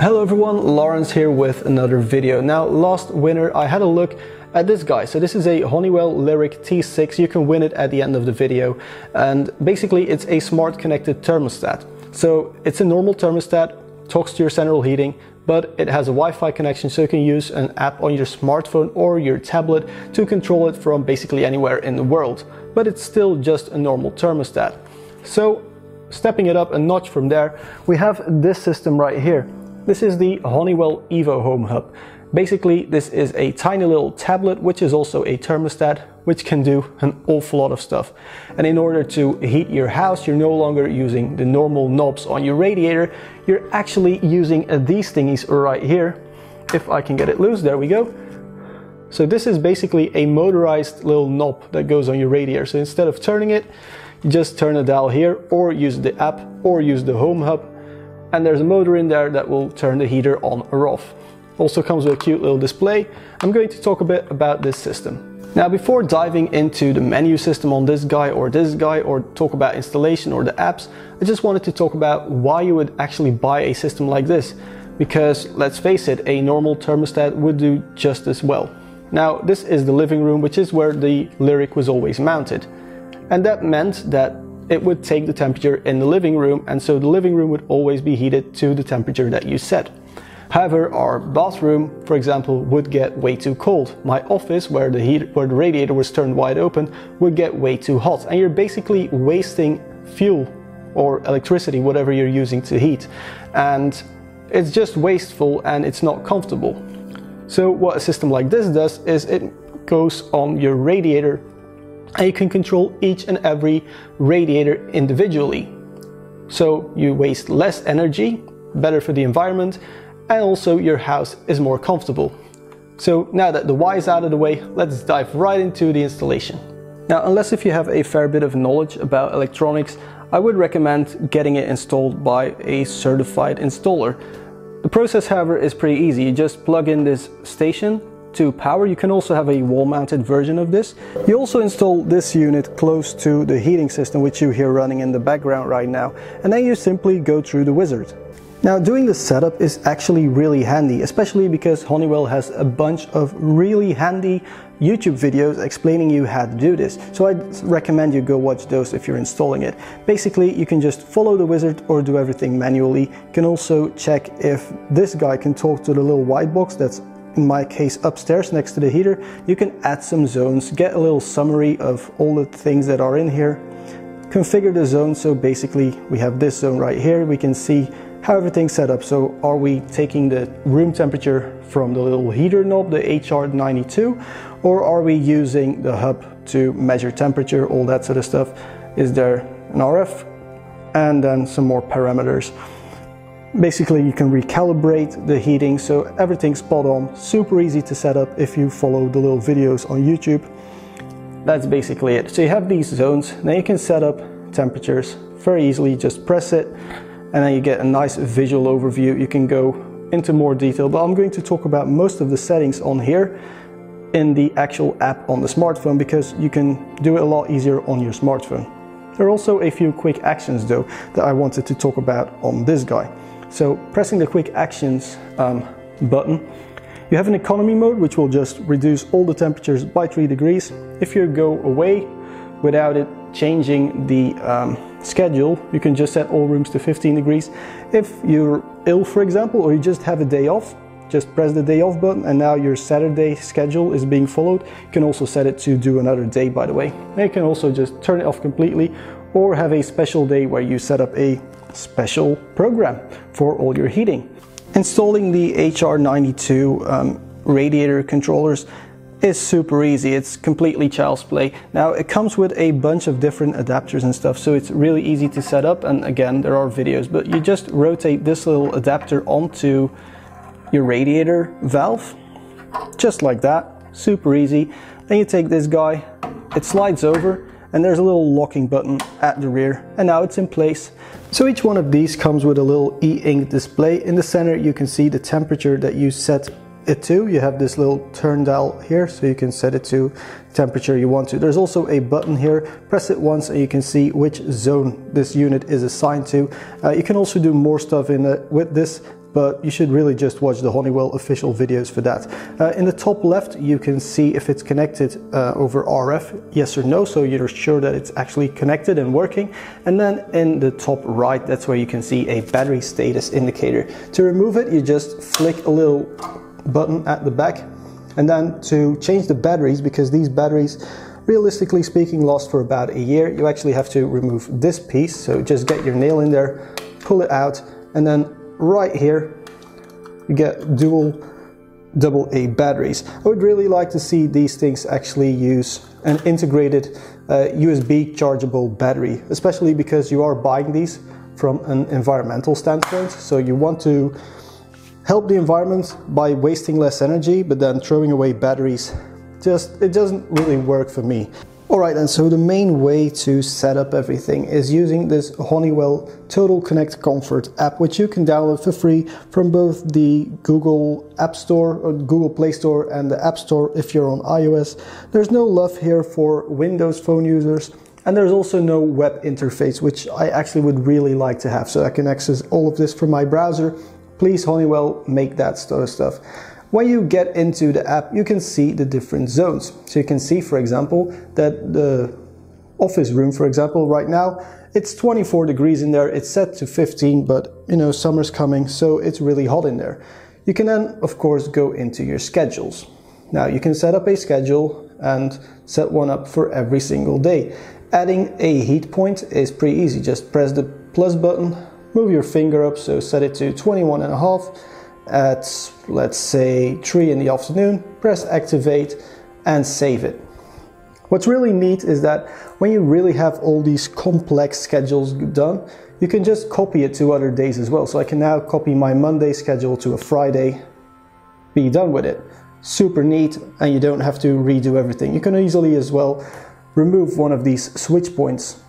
Hello everyone, Lawrence here with another video. Now last winter I had a look at this guy. So this is a Honeywell Lyric T6. You can win it at the end of the video, and basically it's a smart connected thermostat. So it's a normal thermostat, talks to your central heating, but it has a Wi-Fi connection, so you can use an app on your smartphone or your tablet to control it from basically anywhere in the world. But it's still just a normal thermostat. So stepping it up a notch from there, we have this system right here. This is the Honeywell Evohome Hub. Basically, this is a tiny little tablet, which is also a thermostat, which can do an awful lot of stuff. And in order to heat your house, you're no longer using the normal knobs on your radiator. You're actually using these thingies right here. If I can get it loose, there we go. So this is basically a motorized little knob that goes on your radiator. So instead of turning it, you just turn the dial here, or use the app, or use the Home Hub. And there's a motor in there that will turn the heater on or off. Also comes with a cute little display. I'm going to talk a bit about this system. Now, before diving into the menu system on this guy, or talk about installation or the apps, I just wanted to talk about why you would actually buy a system like this. Because let's face it, a normal thermostat would do just as well. Now, this is the living room, which is where the Lyric was always mounted. And that meant that it would take the temperature in the living room, and so the living room would always be heated to the temperature that you set. However, our bathroom, for example, would get way too cold. My office, where the radiator was turned wide open, would get way too hot, and you're basically wasting fuel or electricity, whatever you're using to heat. And it's just wasteful and it's not comfortable. So what a system like this does is it goes on your radiator, and you can control each and every radiator individually. So you waste less energy, better for the environment, and also your house is more comfortable. So now that the why is out of the way, let's dive right into the installation. Now, unless if you have a fair bit of knowledge about electronics, I would recommend getting it installed by a certified installer. The process, however, is pretty easy. You just plug in this station to power. You can also have a wall-mounted version of this. You also install this unit close to the heating system, which you hear running in the background right now, and then you simply go through the wizard. Now, doing the setup is actually really handy, especially because Honeywell has a bunch of really handy YouTube videos explaining you how to do this. So I'd recommend you go watch those if you're installing it. Basically, you can just follow the wizard or do everything manually. You can also check if this guy can talk to the little white box that's, in my case, upstairs next to the heater. You can add some zones, get a little summary of all the things that are in here, configure the zone. So basically we have this zone right here. We can see how everything's set up. So are we taking the room temperature from the little heater knob, the HR92, or are we using the hub to measure temperature, all that sort of stuff? Is there an RF? And then some more parameters. Basically, you can recalibrate the heating, so everything's spot on, super easy to set up if you follow the little videos on YouTube. That's basically it. So you have these zones, then you can set up temperatures very easily. Just press it, and then you get a nice visual overview. You can go into more detail, but I'm going to talk about most of the settings on here in the actual app on the smartphone, because you can do it a lot easier on your smartphone. There are also a few quick actions though that I wanted to talk about on this guy. So pressing the quick actions button, you have an economy mode, which will just reduce all the temperatures by 3 degrees. If you go away without it changing the schedule, you can just set all rooms to 15 degrees. If you're ill, for example, or you just have a day off, just press the day off button, and now your Saturday schedule is being followed. You can also set it to do another day, by the way. And you can also just turn it off completely, or have a special day where you set up a special program for all your heating. Installing the HR92 radiator controllers is super easy. It's completely child's play. Now, it comes with a bunch of different adapters and stuff, so it's really easy to set up. And again, there are videos, but you just rotate this little adapter onto your radiator valve, just like that, super easy. Then you take this guy, it slides over, and there's a little locking button at the rear, and now it's in place. So each one of these comes with a little e-ink display. In the center you can see the temperature that you set it to. You have this little turn dial here, so you can set it to temperature you want to. There's also a button here. Press it once and you can see which zone this unit is assigned to. You can also do more stuff with this but you should really just watch the Honeywell official videos for that. In the top left, you can see if it's connected over RF, yes or no, so you're sure that it's actually connected and working. And then in the top right, that's where you can see a battery status indicator. To remove it, you just flick a little button at the back. And then to change the batteries, because these batteries, realistically speaking, last for about a year, you actually have to remove this piece. So just get your nail in there, pull it out, and then right here you get dual AA batteries. I would really like to see these things actually use an integrated USB chargeable battery, especially because you are buying these from an environmental standpoint. So you want to help the environment by wasting less energy, but then throwing away batteries, it doesn't really work for me. Alright, and so the main way to set up everything is using this Honeywell Total Connect Comfort app, which you can download for free from both the Google App Store or Google Play Store and the App Store if you're on iOS. There's no love here for Windows phone users, and there's also no web interface, which I actually would really like to have, so I can access all of this from my browser. Please, Honeywell, make that sort of stuff. When you get into the app, you can see the different zones. So you can see, for example, that the office room, for example, right now, it's 24 degrees in there. It's set to 15, but you know, summer's coming, so it's really hot in there. You can then, of course, go into your schedules. Now, you can set up a schedule and set one up for every single day. Adding a heat point is pretty easy. Just press the plus button, move your finger up, so set it to 21.5. At, let's say, 3 in the afternoon, press activate and save it. What's really neat is that when you really have all these complex schedules done, you can just copy it to other days as well. So I can now copy my Monday schedule to a Friday, be done with it. Super neat, and you don't have to redo everything. You can easily as well remove one of these switch points.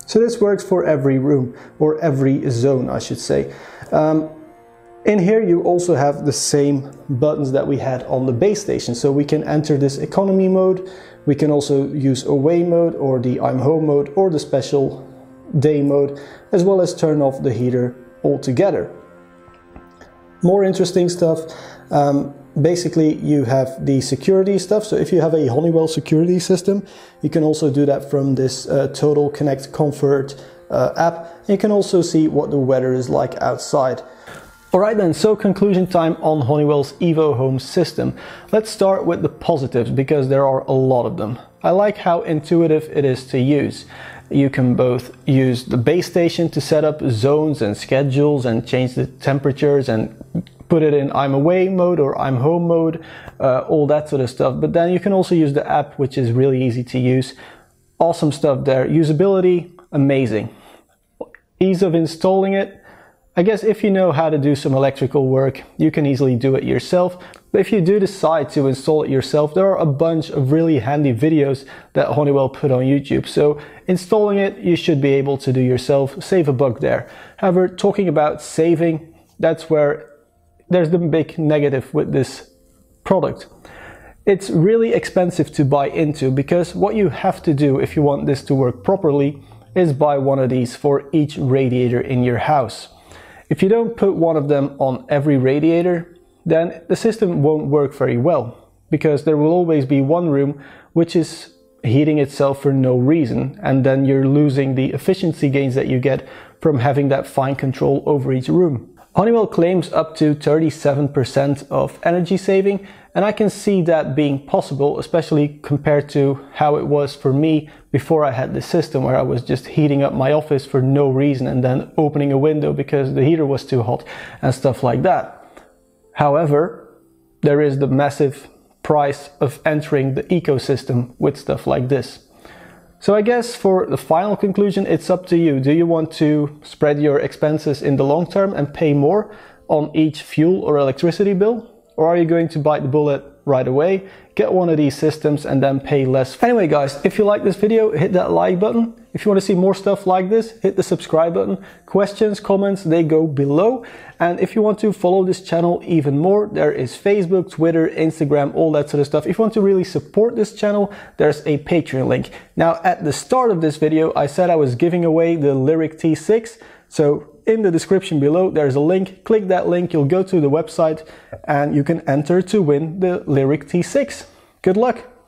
So this works for every room, or every zone, I should say. In here you also have the same buttons that we had on the base station, so we can enter this economy mode, we can also use away mode or the I'm home mode or the special day mode, as well as turn off the heater altogether. More interesting stuff, basically you have the security stuff, so if you have a Honeywell security system, you can also do that from this Total Connect Comfort app. You can also see what the weather is like outside. Alright then, so conclusion time on Honeywell's Evohome system. Let's start with the positives, because there are a lot of them. I like how intuitive it is to use. You can both use the base station to set up zones and schedules and change the temperatures and put it in I'm away mode or I'm home mode, all that sort of stuff. But then you can also use the app, which is really easy to use. Awesome stuff there. Usability, amazing. Ease of installing it, I guess if you know how to do some electrical work, you can easily do it yourself. But if you do decide to install it yourself, there are a bunch of really handy videos that Honeywell put on YouTube. So installing it, you should be able to do yourself, save a buck there. However, talking about saving, that's where there's the big negative with this product. It's really expensive to buy into, because what you have to do if you want this to work properly is buy one of these for each radiator in your house. If you don't put one of them on every radiator, then the system won't work very well, because there will always be one room which is heating itself for no reason, and then you're losing the efficiency gains that you get from having that fine control over each room. Honeywell claims up to 37% of energy saving, and I can see that being possible, especially compared to how it was for me before I had this system, where I was just heating up my office for no reason and then opening a window because the heater was too hot and stuff like that. However, there is the massive price of entering the ecosystem with stuff like this. So I guess for the final conclusion, it's up to you. Do you want to spread your expenses in the long term and pay more on each fuel or electricity bill? Or are you going to bite the bullet right away, get one of these systems and then pay less? Anyway guys, if you like this video, hit that like button. If you want to see more stuff like this, hit the subscribe button. Questions, comments, they go below. And if you want to follow this channel even more, there is Facebook, Twitter, Instagram, all that sort of stuff. If you want to really support this channel, there's a Patreon link. Now at the start of this video, I said I was giving away the Lyric T6. So in the description below, there's a link. Click that link, you'll go to the website and you can enter to win the Lyric T6. Good luck!